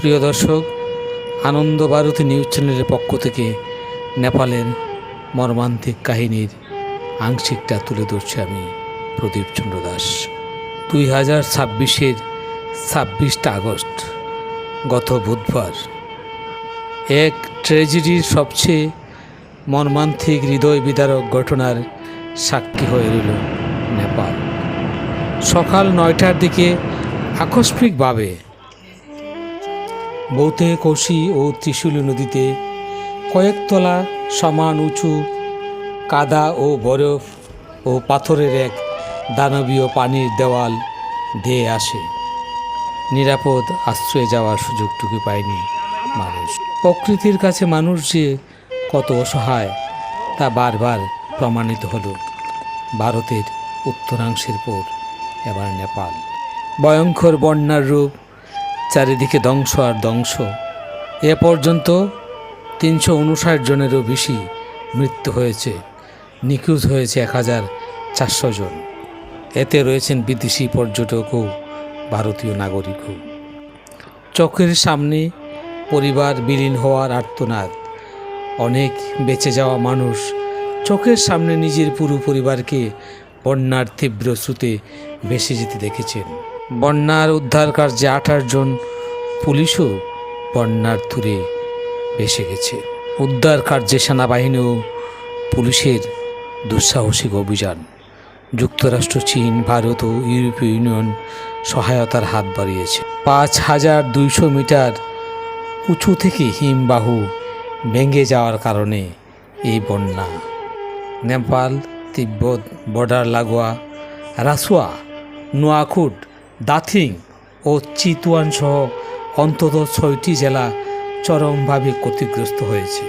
প্রিয় দর্শক, আনন্দ ভারতী নিউজ চ্যানেলের পক্ষ থেকে নেপালের মর্মান্তিক কাহিনীর আংশিকটা তুলে ধরছি আমি, প্রদীপ চন্দ্র দাস। 2026-এর 26 আগস্ট, গত বুধবার, এক ট্র্যাজেডির সবচেয়ে মর্মান্তিক হৃদয় বিদারক ঘটনার সাক্ষী হয়ে রইল নেপাল। সকাল 9টার দিকে আকস্মিকভাবে বৌতে কোশি ও ত্রিশূলী নদীতে কয়েকতলা সমান উঁচু কাদা ও বরফ ও পাথরের এক দানবীয় পানির দেওয়াল ধেয়ে আসে। নিরাপদ আশ্রয়ে যাওয়ার সুযোগটুকু পায়নি মানুষ। প্রকৃতির কাছে মানুষ যে কত অসহায় তা বারবার প্রমাণিত হলো ভারতের উত্তরাংশের পর এবার নেপাল। ভয়ঙ্কর বন্যার রূপ, চারিদিকে ধ্বংস আর ধ্বংস। এ পর্যন্ত 359 জনেরও বেশি মৃত্যু হয়েছে, নিখোঁজ হয়েছে 1400 জন। এতে রয়েছেন বিদেশি পর্যটক ও ভারতীয় নাগরিকও। চোখের সামনে পরিবার বিলীন হওয়ার আর্তনাদ। অনেক বেঁচে যাওয়া মানুষ চোখের সামনে নিজের পুরো পরিবারকে বন্যার তীব্র স্রোতে ভেসে যেতে দেখেছেন। বন্যার উদ্ধার কার্যে 28 জন পুলিশও বন্যার তুরে ভেসে গেছে। উদ্ধার কার্যে সেনাবাহিনী ও পুলিশের দুঃসাহসিক অভিযান। যুক্তরাষ্ট্র, চীন, ভারত ও ইউরোপীয় ইউনিয়ন সহায়তার হাত বাড়িয়েছে। 5200 মিটার উঁচু থেকে হিমবাহু ভেঙে যাওয়ার কারণে এই বন্যা। নেপাল তিব্বত বর্ডার লাগোয়া রাসুয়া, নোয়াকুট, দাথিং ও চিতুয়ান সহ অন্তত 6টি জেলা চরমভাবে ক্ষতিগ্রস্ত হয়েছে।